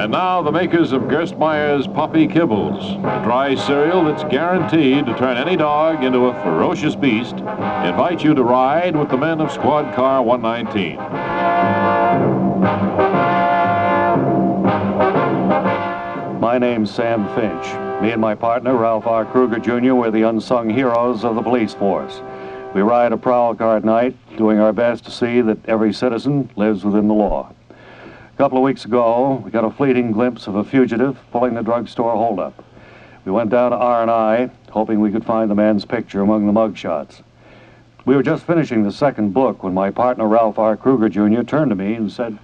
And now, the makers of Gerstmeyer's Puppy Kibbles, a dry cereal that's guaranteed to turn any dog into a ferocious beast, invite you to ride with the men of Squad Car 119. My name's Sam Finch. Me and my partner, Ralph R. Kruger, Jr., we're the unsung heroes of the police force. We ride a prowl car at night, doing our best to see that every citizen lives within the law. A couple of weeks ago, we got a fleeting glimpse of a fugitive pulling the drugstore holdup. We went down to R&I, hoping we could find the man's picture among the mugshots. We were just finishing the second book when my partner, Ralph R. Kruger, Jr., turned to me and said,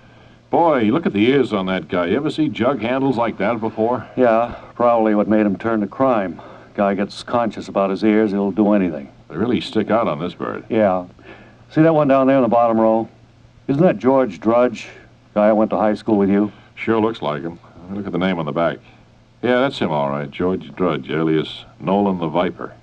Boy, look at the ears on that guy. You ever see jug handles like that before? Yeah, probably what made him turn to crime. Guy gets conscious about his ears, he'll do anything. They really stick out on this bird. Yeah. See that one down there in the bottom row? Isn't that George Drudge? Guy I went to high school with you? Sure looks like him. Look at the name on the back. Yeah, that's him, all right. George Drudge, alias Nolan the Viper.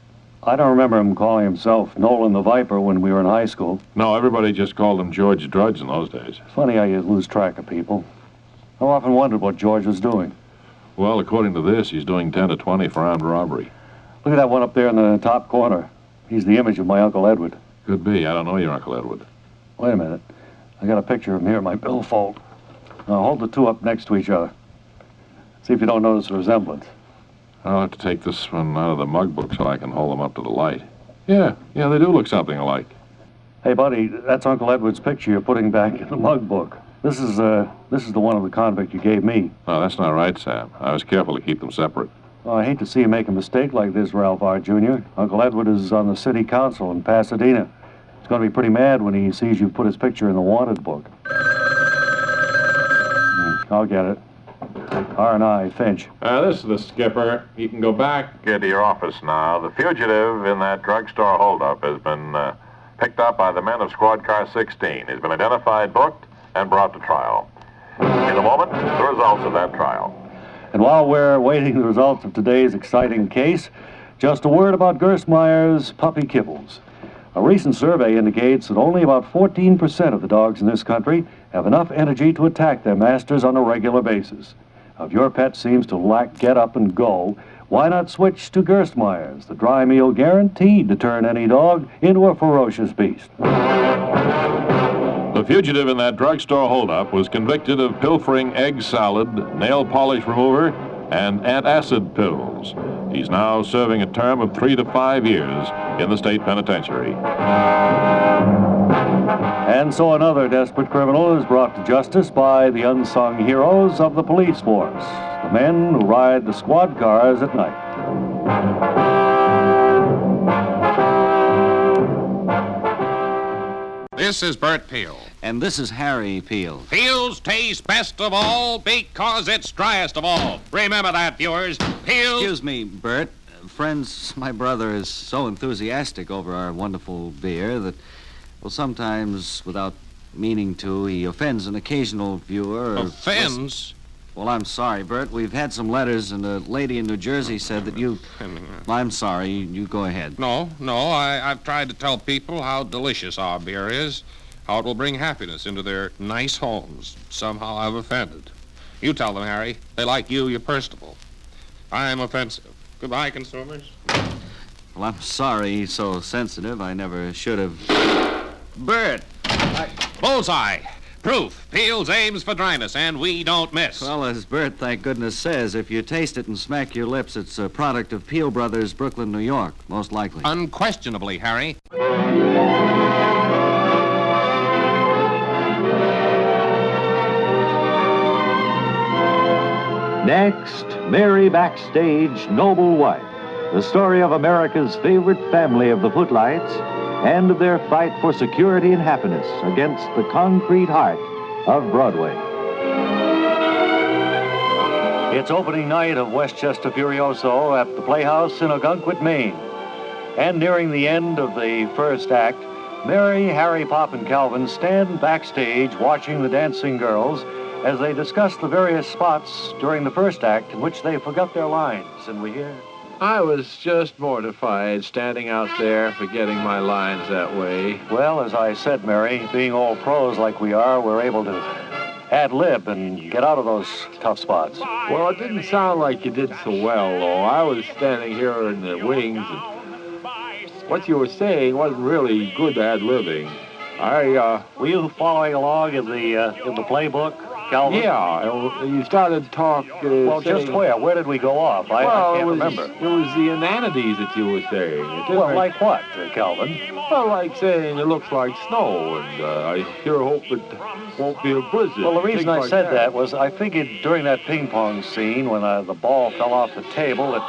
I don't remember him calling himself Nolan the Viper when we were in high school. No, everybody just called him George Drudge in those days. Funny how you lose track of people. I often wondered what George was doing. Well, according to this, he's doing 10 to 20 for armed robbery. Look at that one up there in the top corner. He's the image of my Uncle Edward. Could be. I don't know your Uncle Edward. Wait a minute. I got a picture of him here in my billfold. Now hold the two up next to each other. See if you don't notice a resemblance. I'll have to take this one out of the mug book so I can hold them up to the light. Yeah, they do look something alike. Hey, buddy, that's Uncle Edward's picture you're putting back in the mug book. This is the one of the convict you gave me. No, that's not right, Sam. I was careful to keep them separate. Oh, I hate to see you make a mistake like this, Ralph R. Jr. Uncle Edward is on the city council in Pasadena. He's going to be pretty mad when he sees you put his picture in the wanted book. I'll get it. R&I, Finch. This is the skipper. You can go back to your office now. The fugitive in that drugstore holdup has been picked up by the men of Squad Car 16. He's been identified, booked, and brought to trial. In a moment, the results of that trial. And while we're waiting the results of today's exciting case, just a word about Gerstmeyer's Puppy Kibbles. A recent survey indicates that only about 14% of the dogs in this country have enough energy to attack their masters on a regular basis. If your pet seems to lack get up and go, why not switch to Gerstmeyer's, the dry meal guaranteed to turn any dog into a ferocious beast. The fugitive in that drugstore holdup was convicted of pilfering egg salad, nail polish remover, and antacid pills. He's now serving a term of 3 to 5 years in the state penitentiary. And so another desperate criminal is brought to justice by the unsung heroes of the police force, the men who ride the squad cars at night. This is Bert Piels. And this is Harry Piels. Piels tastes best of all because it's driest of all. Remember that, viewers. Piels... Excuse me, Bert. Friends, my brother is so enthusiastic over our wonderful beer that, well, sometimes, without meaning to, he offends an occasional viewer. Offends? Well, I'm sorry, Bert. We've had some letters, and a lady in New Jersey said that you... I'm sorry. You go ahead. No. I've tried to tell people how delicious our beer is, how it will bring happiness into their nice homes. Somehow I've offended. You tell them, Harry. They like you. You're personable. I'm offensive. Goodbye, consumers. Well, I'm sorry he's so sensitive. I never should have... Bert! Bullseye! Proof. Piels aims for dryness, and we don't miss. Well, as Bert, thank goodness, says, if you taste it and smack your lips, it's a product of Peel Brothers, Brooklyn, New York, most likely. Unquestionably, Harry. Next, Mary Backstayge, Noble Wife, the story of America's favorite family of the Footlights and of their fight for security and happiness against the concrete heart of Broadway. It's opening night of Westchester Furioso at the Playhouse in Ogunquit, Maine. And nearing the end of the first act, Mary, Harry, Pop, and Calvin stand backstage watching the dancing girls as they discuss the various spots during the first act in which they forgot their lines. And we hear... I was just mortified standing out there forgetting my lines that way. Well, as I said, Mary, being all pros like we are, we're able to ad-lib and get out of those tough spots. Well, it didn't sound like you did so well, though. I was standing here in the wings, and what you were saying wasn't really good ad-libbing. Were you following along in the playbook, Calvin? Yeah, you started to talk... well, saying, just where? Where did we go off? I can't remember. It was the inanities that you were saying. Well, like what, Calvin? Well, like saying it looks like snow, and I sure hope it won't be a blizzard. Well, the reason Things I like said that was I figured during that ping pong scene when the ball fell off the table that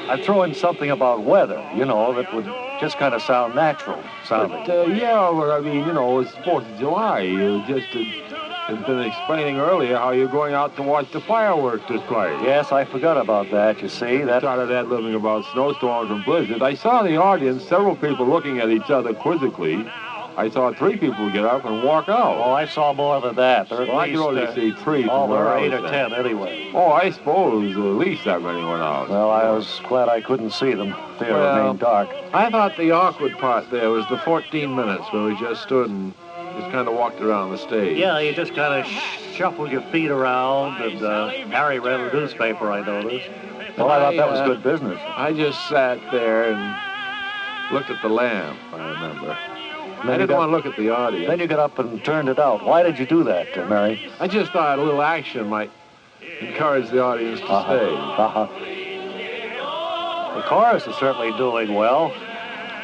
I'd throw in something about weather, that would just kind of sound natural sounding. But I mean, it's 4th of July. You just had been explaining earlier how you're going out to watch the fireworks display. Yes, I forgot about that, you see. That started ad-libbing about snowstorms and blizzards. I saw in the audience several people looking at each other quizzically. I saw 3 people get up and walk out. Oh, I saw more than that. There I could only see 3. Oh, there were 8 or 10 anyway. Oh, I suppose at least that many went out. Well, I was glad I couldn't see them. They remained dark. I thought the awkward part there was the 14 minutes where we just stood and just kind of walked around the stage. Yeah, you just kind of shuffle your feet around, and Harry read a newspaper, I noticed. Well, I thought that was good business. I just sat there and looked at the lamp, I remember. I didn't want to look at the audience. Then you got up and turned it out. Why did you do that, Mary? I just thought a little action might encourage the audience to stay. The chorus is certainly doing well.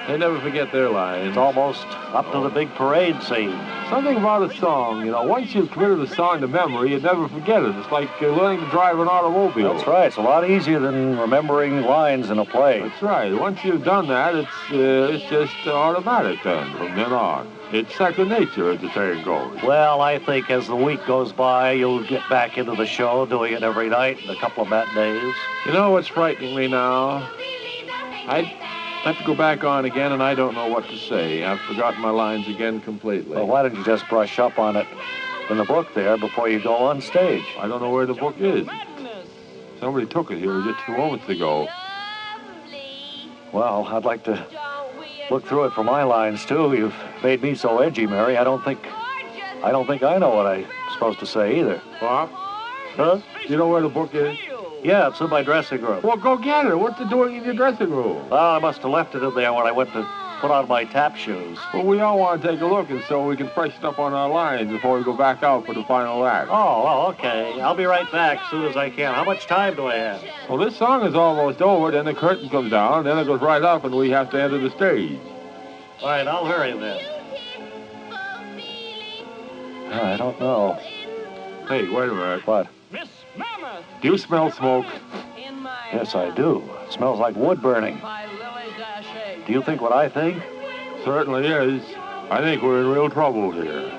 They never forget their lines. It's almost up to the big parade scene. Something about a song, once you've committed a song to memory, you never forget it. It's like learning to drive an automobile. That's right. It's a lot easier than remembering lines in a play. That's right. Once you've done that, it's just automatic then, from then on. It's second nature, as the saying goes. Well, I think as the week goes by, you'll get back into the show, doing it every night, and a couple of matinees. You know what's frightening me now? I have to go back on again, and I don't know what to say. I've forgotten my lines again completely. Well, why don't you just brush up on it in the book there before you go on stage? I don't know where the book is. Somebody took it here just 2 moments ago. Well, I'd like to look through it for my lines, too. You've made me so edgy, Mary. I don't think I know what I'm supposed to say either. What? Huh? Do you know where the book is? Yeah, it's in my dressing room. Well, go get it. What's it doing in your dressing room? Well, I must have left it in there when I went to put on my tap shoes. Well, we all want to take a look, and so we can freshen up on our lines before we go back out for the final act. Oh, okay. I'll be right back as soon as I can. How much time do I have? Well, this song is almost over, then the curtain comes down, then it goes right up, and we have to enter the stage. All right, I'll hurry then. I don't know. Hey, wait a minute. What? Do you smell smoke? Yes, I do. It smells like wood burning. Do you think what I think? Certainly is. I think we're in real trouble here.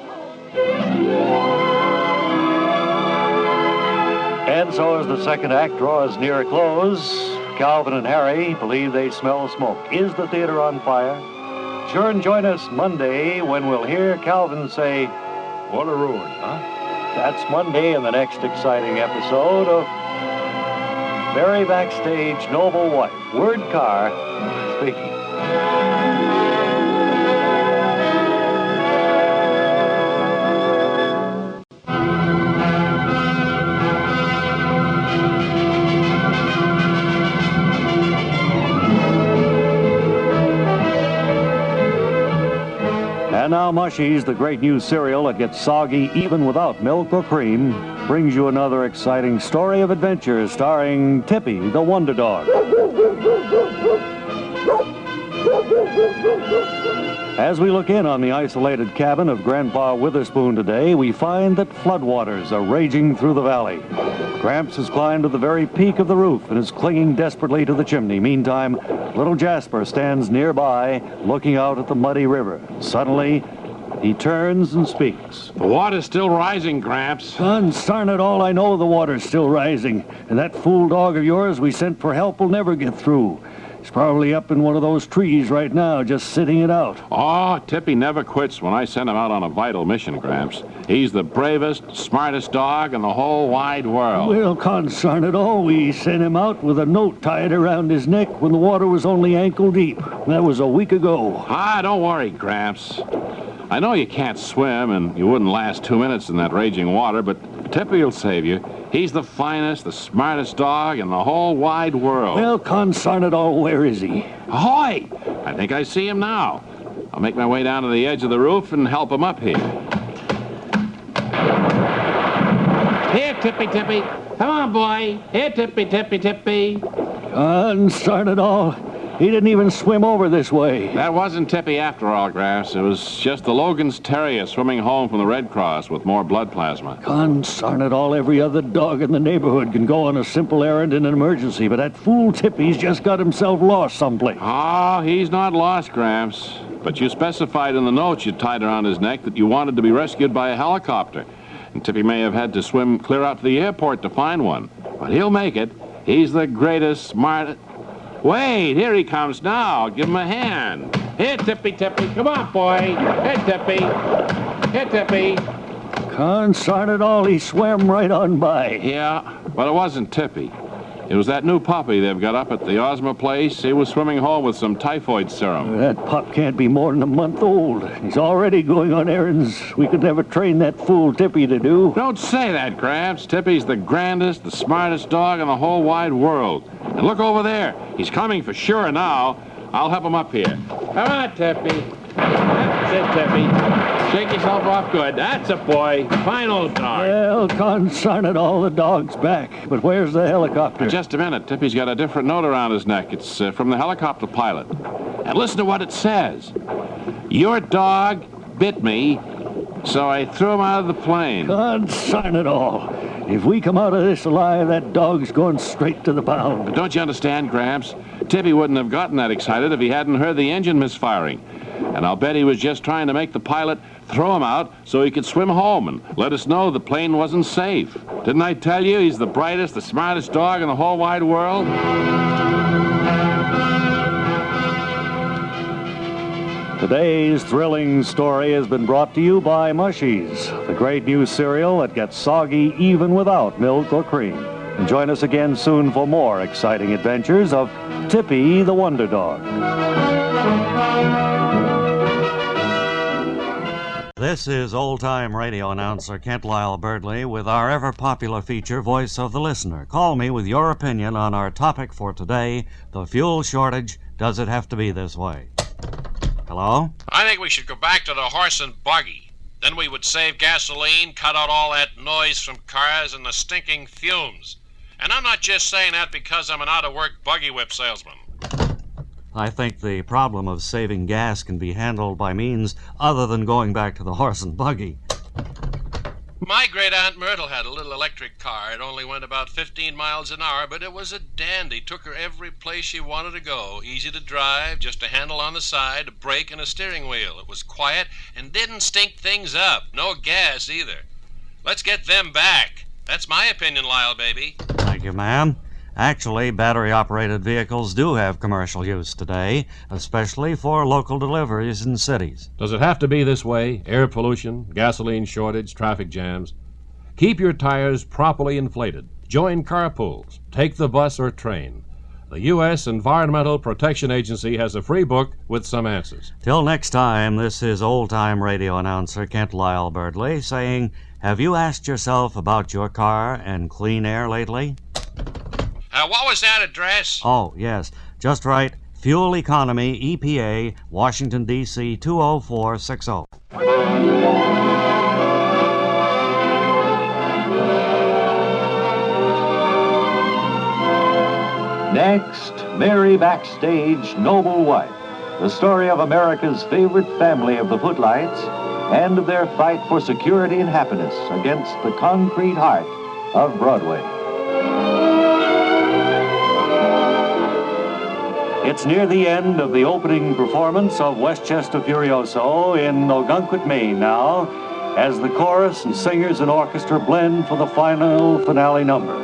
And so as the second act draws near a close, Calvin and Harry believe they smell smoke. Is the theater on fire? Sure, and join us Monday when we'll hear Calvin say, "What a ruin, huh?" That's Monday in the next exciting episode of Very Backstage Noble Wife. Word Carr speaking. And now Mushies, the great new cereal that gets soggy even without milk or cream, brings you another exciting story of adventure starring Tippy, the Wonder Dog. As we look in on the isolated cabin of Grandpa Witherspoon today, we find that floodwaters are raging through the valley. Gramps has climbed to the very peak of the roof and is clinging desperately to the chimney. Meantime, little Jasper stands nearby, looking out at the muddy river. Suddenly, he turns and speaks. The water's still rising, Gramps. Darn it all, I know the water's still rising. And that fool dog of yours we sent for help will never get through. He's probably up in one of those trees right now, just sitting it out. Oh, Tippy never quits when I send him out on a vital mission, Gramps. He's the bravest, smartest dog in the whole wide world. Well, consarn it all, we sent him out with a note tied around his neck when the water was only ankle deep. That was a week ago. Ah, don't worry, Gramps. I know you can't swim, and you wouldn't last 2 minutes in that raging water, but Tippy will save you. He's the finest, the smartest dog in the whole wide world. Well, consarn it all, where is he? Ahoy! I think I see him now. I'll make my way down to the edge of the roof and help him up here. Here, Tippy, Tippy. Come on, boy. Here, Tippy, Tippy, Tippy. Consarn it all. He didn't even swim over this way. That wasn't Tippy after all, Grass. It was just the Logan's Terrier swimming home from the Red Cross with more blood plasma. Consarn it all, every other dog in the neighborhood can go on a simple errand in an emergency, but that fool Tippy's just got himself lost someplace. Oh, he's not lost, Gramps. But you specified in the note you tied around his neck that you wanted to be rescued by a helicopter. And Tippy may have had to swim clear out to the airport to find one. But he'll make it. He's the greatest, smartest... Wait, here he comes now. Give him a hand. Here, Tippy, Tippy. Come on, boy. Here, Tippy. Here, Tippy. Consarn it all, he swam right on by. Yeah, but it wasn't Tippy. It was that new puppy they've got up at the Ozma place. He was swimming home with some typhoid serum. That pup can't be more than a month old. He's already going on errands we could never train that fool Tippy to do. Don't say that, Gramps. Tippy's the grandest, the smartest dog in the whole wide world. And look over there. He's coming for sure now. I'll help him up here. Come on, Tippy. That's it, Tippy. Shake yourself off good. That's a boy. Fine old dog. Well, consarn it all, the dog's back. But where's the helicopter? Just a minute. Tippy's got a different note around his neck. It's from the helicopter pilot. And listen to what it says. Your dog bit me, so I threw him out of the plane. Consarn it all. If we come out of this alive, that dog's going straight to the pound. But don't you understand, Gramps? Tippy wouldn't have gotten that excited if he hadn't heard the engine misfiring. And I'll bet he was just trying to make the pilot throw him out so he could swim home and let us know the plane wasn't safe. Didn't I tell you he's the brightest, the smartest dog in the whole wide world? Today's thrilling story has been brought to you by Mushies, the great new cereal that gets soggy even without milk or cream. And join us again soon for more exciting adventures of Tippy the Wonder Dog. This is old-time radio announcer Kent Lyle Birdley with our ever-popular feature, Voice of the Listener. Call me with your opinion on our topic for today, the fuel shortage. Does it have to be this way? Hello? I think we should go back to the horse and buggy. Then we would save gasoline, cut out all that noise from cars and the stinking fumes. And I'm not just saying that because I'm an out-of-work buggy whip salesman. I think the problem of saving gas can be handled by means other than going back to the horse and buggy. My great-aunt Myrtle had a little electric car. It only went about 15 miles an hour, but it was a dandy. Took her every place she wanted to go. Easy to drive, just a handle on the side, a brake, and a steering wheel. It was quiet and didn't stink things up. No gas, either. Let's get them back. That's my opinion, Lyle, baby. Thank you, ma'am. Actually, battery-operated vehicles do have commercial use today, especially for local deliveries in cities. Does it have to be this way? Air pollution, gasoline shortage, traffic jams. Keep your tires properly inflated. Join carpools. Take the bus or train. The U.S. Environmental Protection Agency has a free book with some answers. Till next time, this is old-time radio announcer Kent Lyle Birdley saying, have you asked yourself about your car and clean air lately? What was that address? Oh, yes. Just right. Fuel Economy, EPA, Washington, D.C., 20460. Next, Mary Backstayge, Noble Wife. The story of America's favorite family of the Footlights and of their fight for security and happiness against the concrete heart of Broadway. It's near the end of the opening performance of Westchester Furioso in Ogunquit, Maine now, as the chorus and singers and orchestra blend for the final finale number.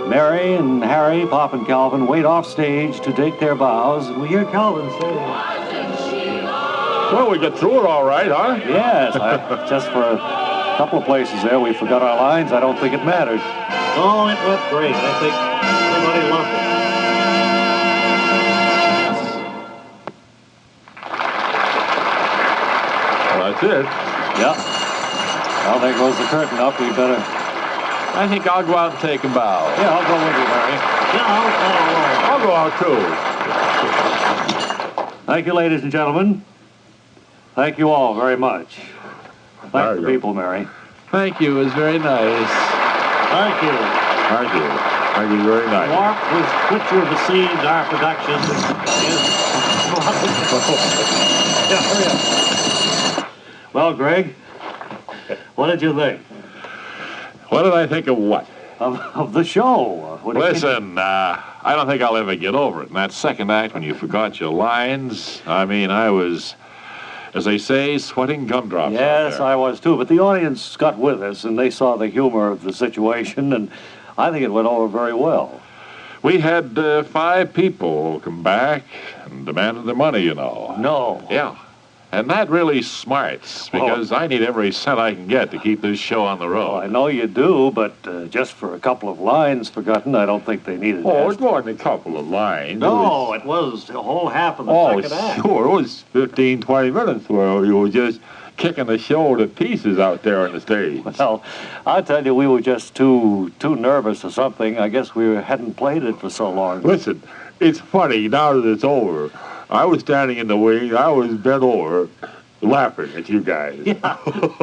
Mary and Harry, Pop and Calvin wait off stage to take their bows. We hear Calvin say, Well, we get through it all right, huh? yes, just for a couple of places there we forgot our lines. I don't think it mattered. Oh, it went great. I think everybody loved it. that's it. Yeah. Well, there goes the curtain up. We better... I think I'll go out and take a bow. Yeah, I'll go with you, Mary. Yeah, I'll go out too. Thank you, ladies and gentlemen. Thank you all very much. Thank the people, Mary. Thank you. It was very nice. Thank you. Thank you. Thank you very nice. Mark was picture of the scene, our production. Yeah, hurry up. Well, Greg, what did you think? What did I think of what? Of the show. What do you think? Listen, I don't think I'll ever get over it. In that second act, when you forgot your lines, I mean, I was, as they say, sweating gumdrops. Yes, I was too. But the audience got with us, and they saw the humor of the situation, and I think it went over very well. We had 5 people come back and demanded their money, you know. No. Yeah. And that really smarts, because I need every cent I can get to keep this show on the road. Well, I know you do, but just for a couple of lines forgotten, I don't think they needed Oh, that. it wasn't a couple of lines. No, it was a whole half of the second act. Sure. It was 15, 20 minutes where you were just kicking the show to pieces out there on the stage. Well, I'll tell you, we were just too nervous or something. I guess we hadn't played it for so long. Listen, it's funny now that it's over. I was standing in the wing. I was bent over, laughing at you guys. Yeah,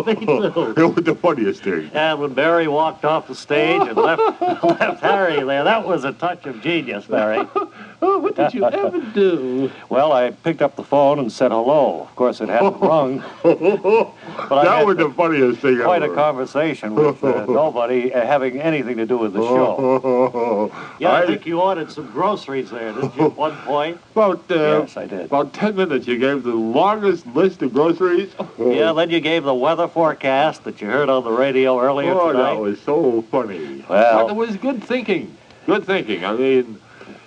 me too. It was the funniest thing. And when Barry walked off the stage and left Harry there, that was a touch of genius, Barry. Oh, what did you ever do? Well, I picked up the phone and said hello. Of course, it hadn't rung. But That was the funniest thing quite ever. a conversation with nobody having anything to do with the show. Yeah, I think you ordered some groceries there, didn't you, at one point? Yes, I did. About 10 minutes, you gave the longest list of groceries. Yeah, then you gave the weather forecast that you heard on the radio earlier Oh, tonight. that was so funny. Well- But it was good thinking. Good thinking. I mean,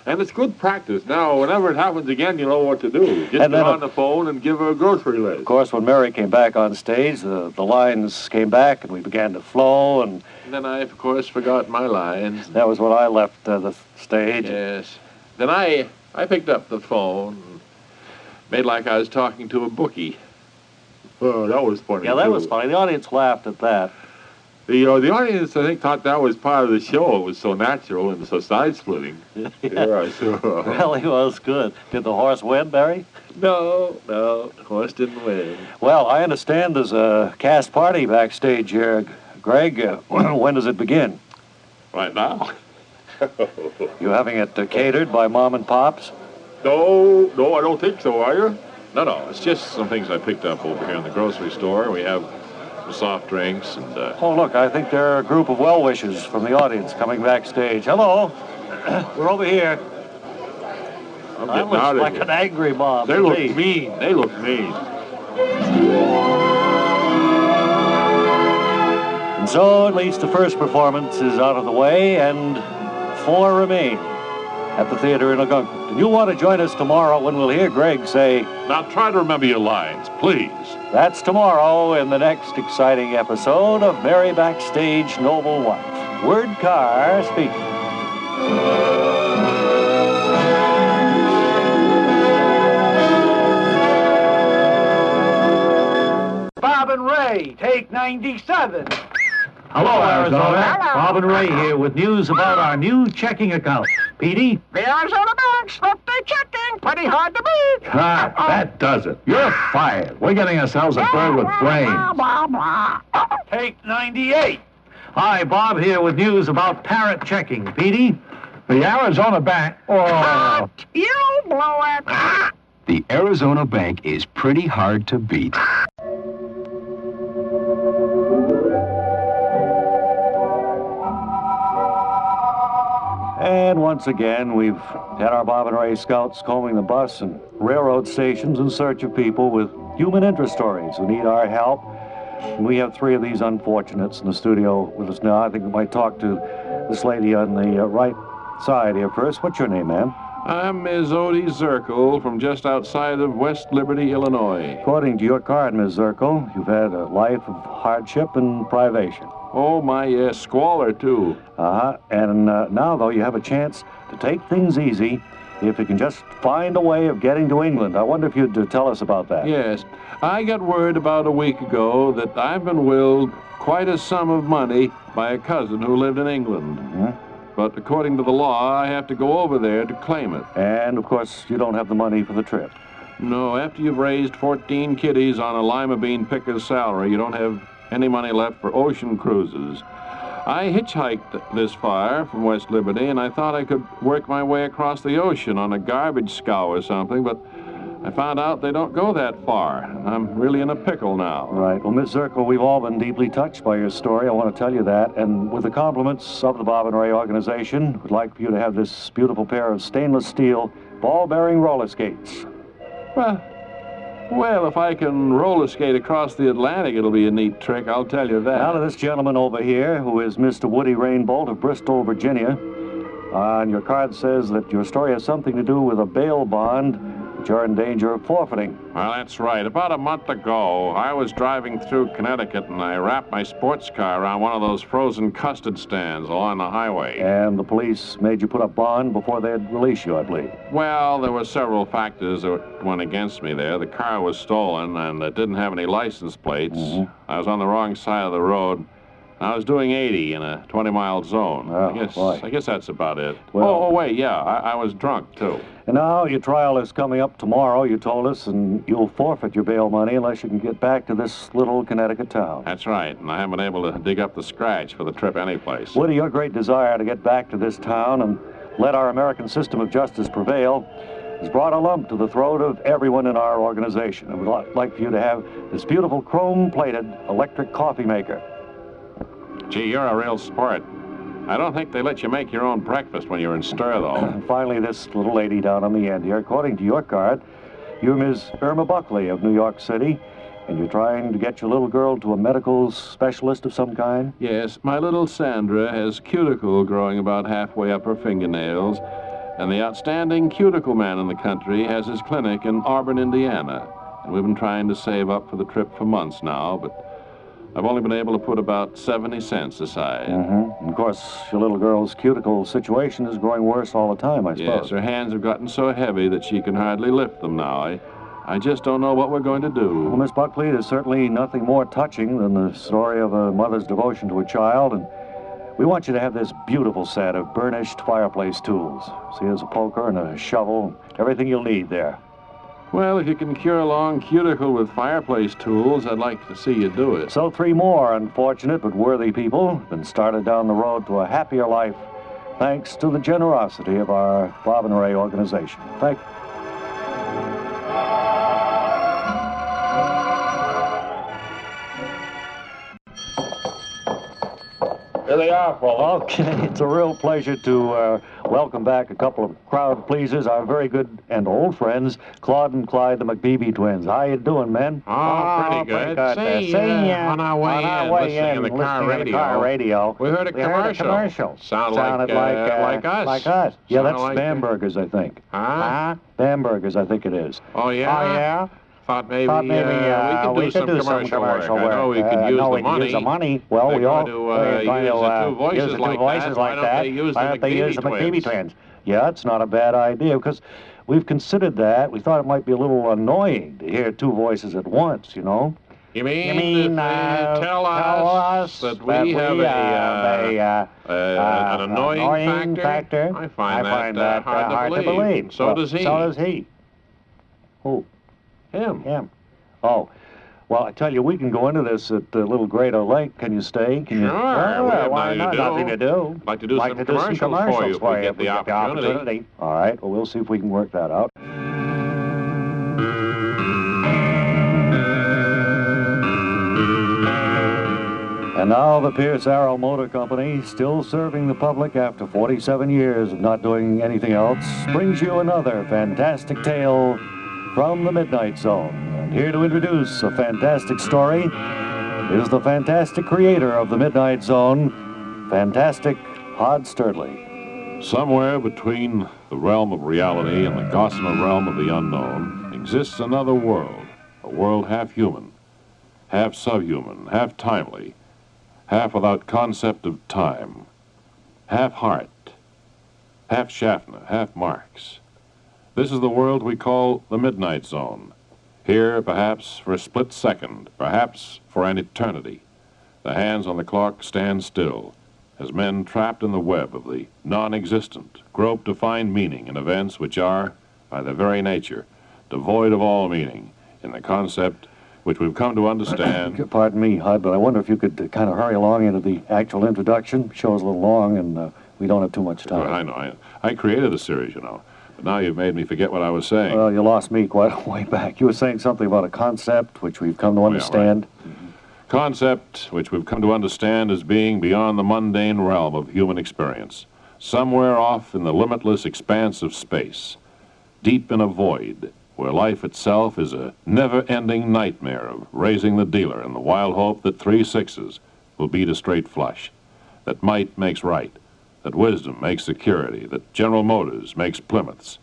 and it's good practice. Now, whenever it happens again, you know what to do. Just And get then on the phone and give her a grocery list. Of course, when Mary came back on stage, the lines came back and we began to flow, and And then I, of course, forgot my lines. that was when I left the stage. Yes. Then I picked up the phone and made like I was talking to a bookie. Oh, that was funny. Yeah, that too. was funny. The audience laughed at that. The audience, I think, thought that was part of the show. It was so natural and so side-splitting. Yeah, sure. Really was good. Did the horse win, Barry? No, horse didn't win. Well, I understand there's a cast party backstage here. Greg, when does it begin? Right now? You having it catered by mom and pops? No, I don't think so, are you? No, it's just some things I picked up over here in the grocery store. We have some soft drinks and... Oh, look, I think there are a group of well-wishers from the audience coming backstage. Hello. We're over here. I'm That getting looks out of like here. an angry mob. They to look me. mean. They look mean. And so, at least the first performance is out of the way, and 4 remain at the theater in Algonquin. And you'll want to join us tomorrow when we'll hear Greg say, Now try to remember your lines, please. that's tomorrow in the next exciting episode of Mary Backstage Noble Wife. Word Carr speaking. Bob and Ray, take 97. Hello, Arizona. Bob and Ray here with news about our new checking account. Petey? The Arizona Bank slipped their checking. Pretty hard to beat. Ah, that does it. You're fired. We're getting ourselves a bird with brains. Take 98. Hi, Bob here with news about parrot checking. Petey? The Arizona Bank. Oh. You blow it. The Arizona Bank is pretty hard to beat. And once again, we've had our Bob and Ray scouts combing the bus and railroad stations in search of people with human interest stories who need our help. And we have 3 of these unfortunates in the studio with us now. I think we might talk to this lady on the right side here first. What's your name, ma'am? I'm Ms. Odie Zirkle from just outside of West Liberty, Illinois. According to your card, Ms. Zirkle, you've had a life of hardship and privation. Oh, my, squalor, too. And now, though, you have a chance to take things easy if you can just find a way of getting to England. I wonder if you'd tell us about that. Yes. I got word about a week ago that I've been willed quite a sum of money by a cousin who lived in England. But according to the law, I have to go over there to claim it. And, of course, you don't have the money for the trip. No, after you've raised 14 kiddies on a lima bean picker's salary, you don't have any money left for ocean cruises. I hitchhiked this far from West Liberty, and I thought I could work my way across the ocean on a garbage scow or something, but I found out they don't go that far. I'm really in a pickle now. Right. Well, Miss Zirkle, we've all been deeply touched by your story. I want to tell you that. And with the compliments of the Bob and Ray organization, we'd like for you to have this beautiful pair of stainless steel ball-bearing roller skates. Well, if I can roller skate across the Atlantic, it'll be a neat trick, I'll tell you that. Now to this gentleman over here, who is Mr. Woody Rainbolt of Bristol, Virginia. And your card says that your story has something to do with a bail bond which you're in danger of forfeiting. Well, that's right. About a month ago, I was driving through Connecticut, and I wrapped my sports car around one of those frozen custard stands along the highway. And the police made you put up bond before they'd release you, I believe. Well, there were several factors that went against me there. The car was stolen, and it didn't have any license plates. I was on the wrong side of the road. I was doing 80 in a 20-mile zone. Oh, I guess that's about it. Well, wait, yeah, I was drunk, too. And now your trial is coming up tomorrow, you told us, and you'll forfeit your bail money unless you can get back to this little Connecticut town. That's right, and I haven't been able to dig up the scratch for the trip anyplace. Woody, your great desire to get back to this town and let our American system of justice prevail has brought a lump to the throat of everyone in our organization. And we'd like for you to have this beautiful chrome-plated electric coffee maker. Gee, you're a real sport. I don't think they let you make your own breakfast when you're in stir, though. And finally, this little lady down on the end here, according to your card, you're Ms. Irma Buckley of New York City, and you're trying to get your little girl to a medical specialist of some kind? Yes, my little Sandra has cuticle growing about halfway up her fingernails, and the outstanding cuticle man in the country has his clinic in Auburn, Indiana. And we've been trying to save up for the trip for months now, but I've only been able to put about 70 cents aside. And of course, your little girl's cuticle situation is growing worse all the time, I suppose. Yes, her hands have gotten so heavy that she can hardly lift them now. I just don't know what we're going to do. Well, Miss Buckley, there's certainly nothing more touching than the story of a mother's devotion to a child, and we want you to have this beautiful set of burnished fireplace tools. See, there's a poker and a shovel, everything you'll need there. Well, if you can cure a long cuticle with fireplace tools, I'd like to see you do it. So 3 more unfortunate but worthy people have been started down the road to a happier life thanks to the generosity of our Bob and Ray organization. Thank you. Here they are, fellas. Okay, it's a real pleasure to welcome back a couple of crowd pleasers, our very good and old friends, Claude and Clyde, the McBeebee Twins. How you doing, men? Oh, pretty good. See, on our way in, listening to the car radio. We heard a commercial. Sounded like us. Like us. Yeah, Sounded that's like Bamberger's, I think. Huh? Bamberger's, I think it is. Oh, yeah? Oh, yeah? Thought maybe we could do some commercial work. I know we could use the money. Well, we all use the two voices like that. Why don't they use the McBeebee Twins? Yeah, it's not a bad idea, because we've considered that. We thought it might be a little annoying to hear 2 voices at once, you know. You mean tell us that we have an annoying factor? I find that hard to believe. So does he. So does he. Who? Him. Oh, well, I tell you, we can go into this at Little Greater Lake. Can you stay? Can you? Sure. We have why not? Nothing to do. Like to do some commercials for you if we get the opportunity. All right. Well, we'll see if we can work that out. And now the Pierce Arrow Motor Company, still serving the public after 47 years of not doing anything else, brings you another fantastic tale from the Midnight Zone. And here to introduce a fantastic story is the fantastic creator of the Midnight Zone, fantastic Hod Sturdley. Somewhere between the realm of reality and the gossamer realm of the unknown exists another world, a world half human, half subhuman, half timely, half without concept of time, half heart, half Schaffner, half Marx, This is the world we call the Midnight Zone. Here, perhaps for a split second, perhaps for an eternity, the hands on the clock stand still as men trapped in the web of the non-existent grope to find meaning in events which are, by their very nature, devoid of all meaning in the concept which we've come to understand. Pardon me, Hud, but I wonder if you could kind of hurry along into the actual introduction. Show's a little long, and we don't have too much time. Well, I know. I created the series, you know. But now you've made me forget what I was saying. Well, you lost me quite a way back. You were saying something about a concept which we've come to understand. Yeah, right. Concept which we've come to understand as being beyond the mundane realm of human experience. Somewhere off in the limitless expanse of space. Deep in a void where life itself is a never-ending nightmare of raising the dealer in the wild hope that 3 6s will beat a straight flush, that might makes right, that wisdom makes security, that General Motors makes Plymouths.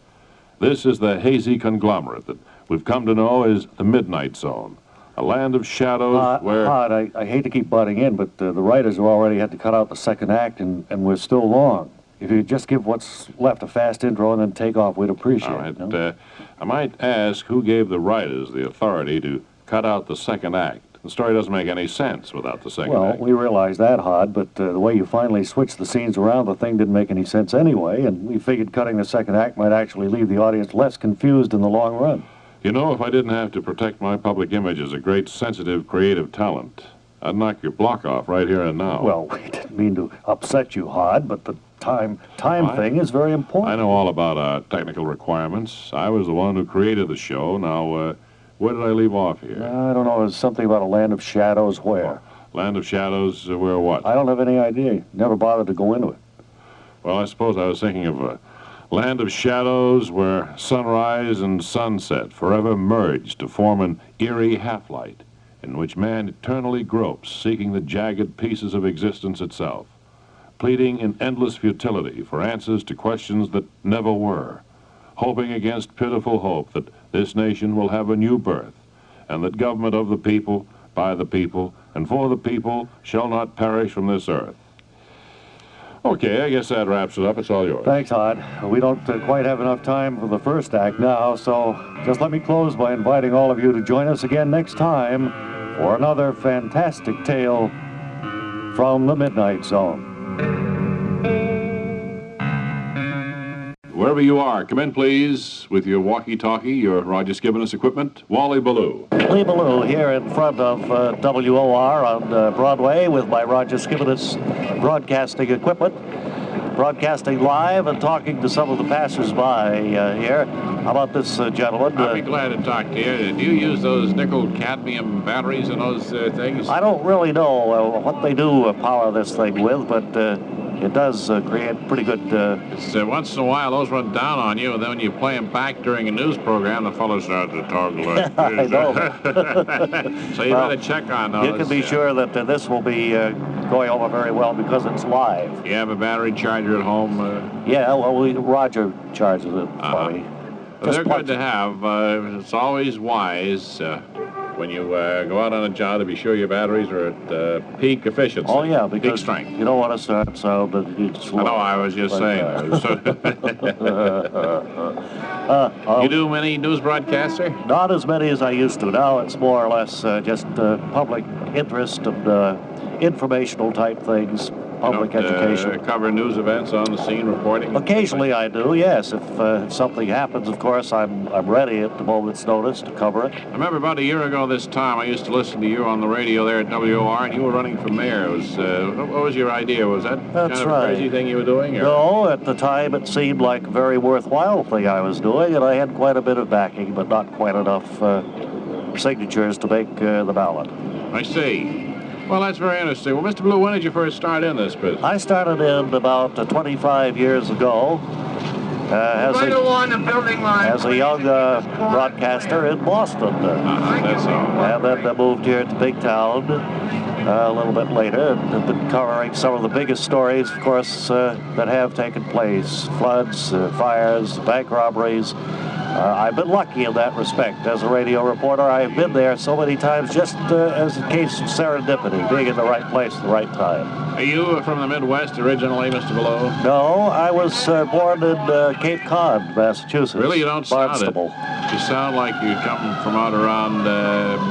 This is the hazy conglomerate that we've come to know as the Midnight Zone, a land of shadows where... Hod, I hate to keep butting in, but the writers have already had to cut out the second act, and we're still long. If you just give what's left a fast intro and then take off, we'd appreciate All right, it. No? I might ask who gave the writers the authority to cut out the second act. The story doesn't make any sense without the second act. Well, we realize that, Hod, but the way you finally switched the scenes around, the thing didn't make any sense anyway, and we figured cutting the second act might actually leave the audience less confused in the long run. You know, if I didn't have to protect my public image as a great, sensitive, creative talent, I'd knock your block off right here and now. Well, we didn't mean to upset you, Hod, but the time thing is very important. I know all about technical requirements. I was the one who created the show. Now, where did I leave off here? I don't know. There's something about a land of shadows. Where? Land of shadows, where what? I don't have any idea. Never bothered to go into it. Well, I suppose I was thinking of a land of shadows where sunrise and sunset forever merge to form an eerie half-light in which man eternally gropes, seeking the jagged pieces of existence itself, pleading in endless futility for answers to questions that never were, hoping against pitiful hope that this nation will have a new birth, and that government of the people, by the people, and for the people shall not perish from this earth. Okay, I guess that wraps it up. It's all yours. Thanks, Hod. We don't quite have enough time for the first act now, so just let me close by inviting all of you to join us again next time for another fantastic tale from the Midnight Zone. Wherever you are, come in, please, with your walkie-talkie, your Roger Skibbinus equipment. Wally Ballou. Lee Ballou here in front of WOR on Broadway with my Roger Skibbinus broadcasting equipment, broadcasting live and talking to some of the passers-by here. How about this gentleman? I'd be glad to talk to you. Do you use those nickel-cadmium batteries and those things? I don't really know what they do power this thing with, but it does create pretty good... Once in a while, those run down on you, and then when you play them back during a news program, the fellow starts to talk like I know. So you better check on those. You can be sure that this will be going over very well because it's live. You have a battery charger at home? Yeah, well, Roger charges it for me. Well, they're good to have. It's always wise when you go out on a job to be sure your batteries are at peak efficiency. Oh, yeah, because peak strength. You don't want to start so that it's slow. I know, I was just saying. You do many news broadcasts, sir? Not as many as I used to. Now it's more or less just public interest and informational type things. Public education. Cover news events on the scene, reporting? Occasionally I do, yes. If something happens, of course, I'm ready at the moment's notice to cover it. I remember about a year ago this time, I used to listen to you on the radio there at WOR, and you were running for mayor. What was your idea? Was that kind of a crazy thing you were doing? Or? No, at the time it seemed like a very worthwhile thing I was doing, and I had quite a bit of backing, but not quite enough signatures to make the ballot. I see. Well, that's very interesting. Well, Mr. Blue, when did you first start in this business? I started in about 25 years ago as a young broadcaster in Boston. That's all. And then I moved here to Big Town a little bit later and have been covering some of the biggest stories, of course, that have taken place. Floods, fires, bank robberies, I've been lucky in that respect. As a radio reporter, I've been there so many times just as a case of serendipity, being in the right place at the right time. Are you from the Midwest originally, Mr. Ballou? No, I was born in Cape Cod, Massachusetts. Really? You don't sound it. Barnstable. You sound like you come from out around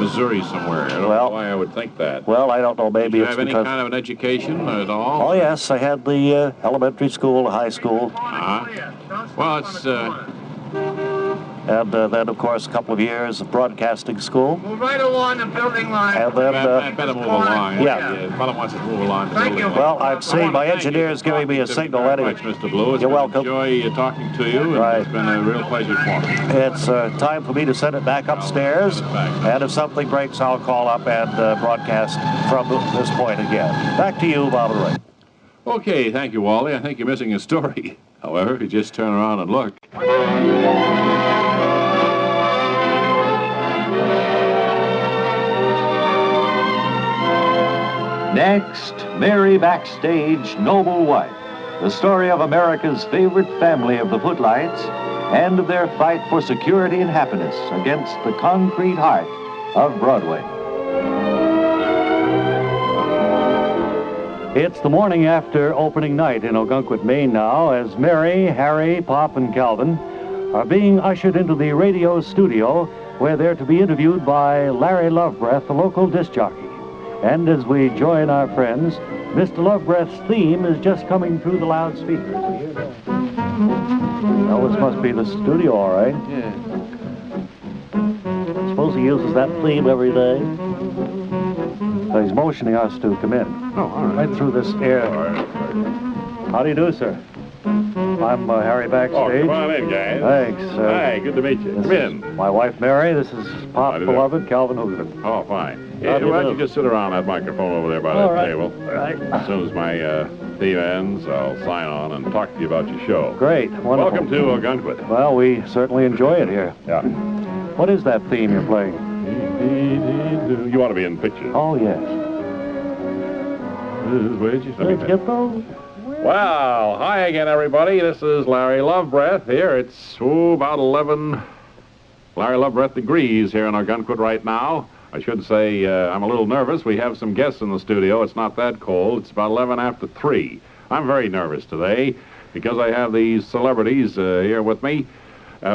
Missouri somewhere. I don't know why I would think that. Well, I don't know. Maybe Did you it's have any because... kind of an education at all? Oh, yes. I had the elementary school, high school. Well, it's... And then, of course, a couple of years of broadcasting school. Move right along the building line. And then... better move along. Yeah. Fellow wants us to move along the building line. Well, I've seen my engineers giving me a signal anyway. Thanks, Mr. Blue. You're welcome. Enjoy talking to you. And Right. It's been a real pleasure for me. It's time for me to send it back upstairs. And if something breaks, I'll call up and broadcast from this point again. Back to you, Bob and Ray. Okay, thank you, Wally. I think you're missing a story. However, if you just turn around and look. Next, Mary Backstage, Noble Wife, the story of America's favorite family of the Footlights and their fight for security and happiness against the concrete heart of Broadway. It's the morning after opening night in Ogunquit, Maine now, as Mary, Harry, Pop, and Calvin are being ushered into the radio studio where they're to be interviewed by Larry Lovebreath, the local disc jockey. And as we join our friends, Mr. Lovebreath's theme is just coming through the loudspeakers. We hear that. Well, this must be the studio, all right. Yeah. I suppose he uses that theme every day. So he's motioning us to come in. Oh, all right. Right through this air. All right. How do you do, sir? I'm Harry Backstage. Oh, come on in, guys. Thanks. Hi, good to meet you. Come in. My wife, Mary. This is Pop, How do you do? beloved, Calvin Hoogan. Oh, fine. How Yeah, do you why don't do? you just sit around that microphone over there by All that right. table? Right. As soon as my theme ends, I'll sign on and talk to you about your show. Great. Wonderful. Welcome to Ogunquit. Well, we certainly enjoy it here. Yeah. What is that theme you're playing? You want to be in pictures. Oh, yes. Where'd you Let's get those. Well, hi again, everybody. This is Larry Lovebreath here. It's about 11 Larry Lovebreath degrees here in Ogunquit right now. I should say I'm a little nervous. We have some guests in the studio. It's not that cold. It's about 11 after 3. I'm very nervous today because I have these celebrities here with me,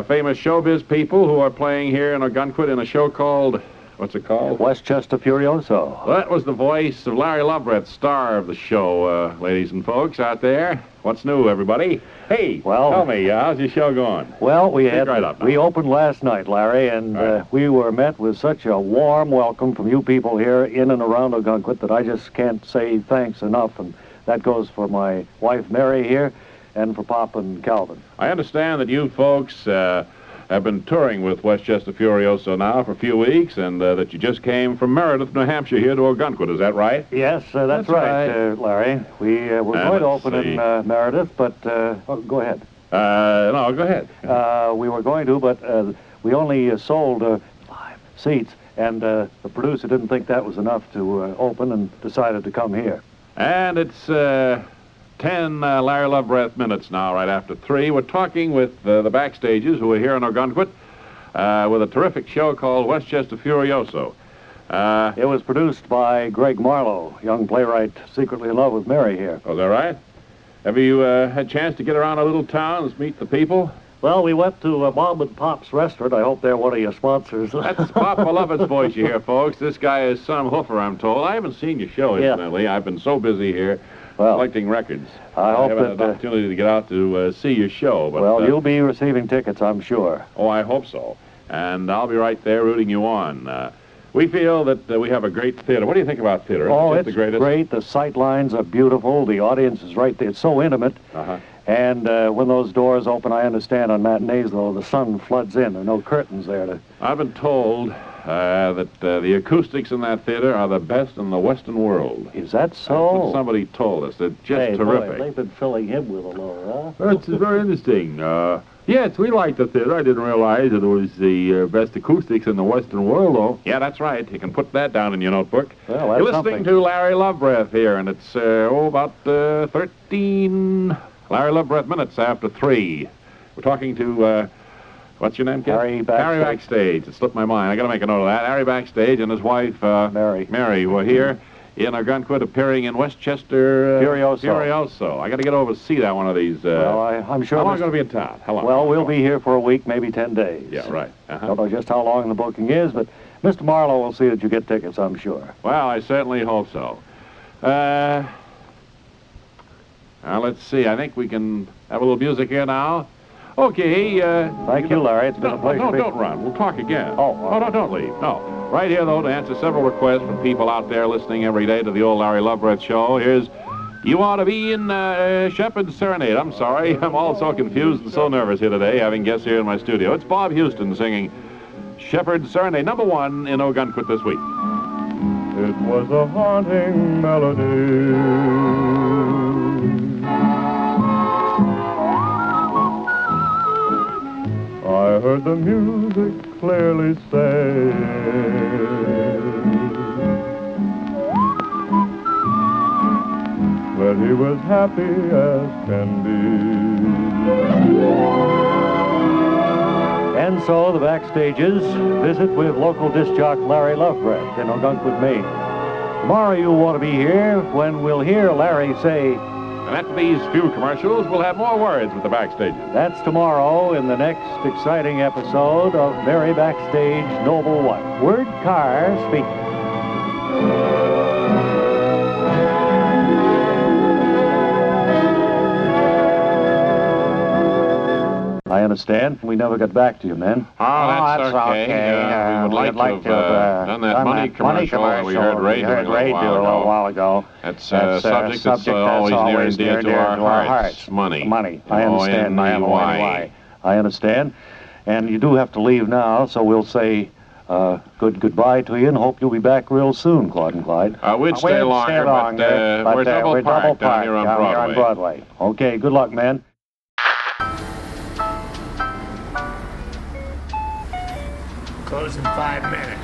famous showbiz people who are playing here in Ogunquit in a show called, what's it called? Westchester Furioso. That was the voice of Larry Lovebreath, star of the show, ladies and folks out there. What's new, everybody? Hey, Well- tell me, how's your show going? Well, we Speak right up now. we opened last night, Larry, and Right. we were met with such a warm welcome from you people here in and around Ogunquit that I just can't say thanks enough, and that goes for my wife Mary here and for Pop and Calvin. I understand that you folks have been touring with Westchester Furioso now for a few weeks, and that you just came from Meredith, New Hampshire, here to Ogunquit. Is that right? Yes, that's That's right, right. Larry. We were going to let's open see. in Meredith, but go ahead. No, go ahead. We were going to, but we only sold 5 seats, and the producer didn't think that was enough to open and decided to come here. And it's 10 Larry Lovebreath minutes now, right after 3. We're talking with the Backstages, who are here in Ogunquit, with a terrific show called Westchester Furioso. It was produced by Greg Marlowe, young playwright secretly in love with Mary here. Oh, is that right? Have you had a chance to get around a little town and meet the people? Well, we went to Mom and Pop's restaurant. I hope they're one of your sponsors. That's Pop Beloved's voice you hear, folks. This guy is Sam Hoofer, I'm told. I haven't seen your show, Yeah. incidentally. I've been so busy here Well, collecting records. I hope haven't had that, an opportunity to get out to see your show. But, well, you'll be receiving tickets, I'm sure. Oh, I hope so. And I'll be right there rooting you on. We feel that we have a great theater. What do you think about theater? Isn't Oh, it it's the greatest? great. The sight lines are beautiful. The audience is right there. It's so intimate. Uh-huh. And when those doors open, I understand on matinees, though, the sun floods in. There are no curtains there to... I've been told that the acoustics in that theater are the best in the Western world. Is that That's so? what somebody told us. They're just Hey, terrific. boy, they've been filling him with a load, huh? That's very interesting. Yes, we like the theater. I didn't realize that it was the best acoustics in the Western world, though. Yeah, that's right. You can put that down in your notebook. Well, You're that's listening something. to Larry Lovebreath here, and it's about 13 Larry Lovebreath minutes after 3. We're talking to What's your name, kid? Harry Backstayge. Harry Backstayge. It slipped my mind. I got to make a note of that. Harry Backstayge and his wife, Mary, were here in Ogunquit, appearing in Westchester. Furioso. I got to get over to see that one of these. Well, I'm sure. How long are you going to be in town? How long? Well, we'll be here for a week, maybe 10 days. Yeah, right. Don't know just how long the booking is, but Mr. Marlowe will see that you get tickets, I'm sure. Well, I certainly hope so. Now, let's see. I think we can have a little music here now. Okay. Thank you, Larry. It's been a pleasure. No, don't run. We'll talk again. Oh, no, don't leave. No. Right here, though, to answer several requests from people out there listening every day to the old Larry Lovebreath show, here's You Ought to Be in Shepherd's Serenade. I'm sorry. I'm all so confused and so nervous here today, having guests here in my studio. It's Bob Houston singing Shepherd's Serenade, #1 in Ogunquit this week. It was a haunting melody. I heard the music clearly say, that he was happy as can be. And so the Backstages visit with local disc jock Larry Lovebreath in Ogunquit, Maine. Tomorrow you want to be here when we'll hear Larry say, and after these few commercials, we'll have more words with the Backstages. That's tomorrow in the next exciting episode of Very Backstage Noble One. Word Car speaking. I understand. We never got back to you, men. Oh, that's okay. We would like to have done that money commercial that we heard Ray do a little while ago. That's a subject that's always near and dear to our hearts. Money. Money. I understand. M-O-N-E-Y. I understand. And you do have to leave now, so we'll say goodbye to you and hope you'll be back real soon, Claude and Clyde. We'd stay longer, but we're double parked down here on Broadway. Okay, good luck, man. Close in 5 minutes.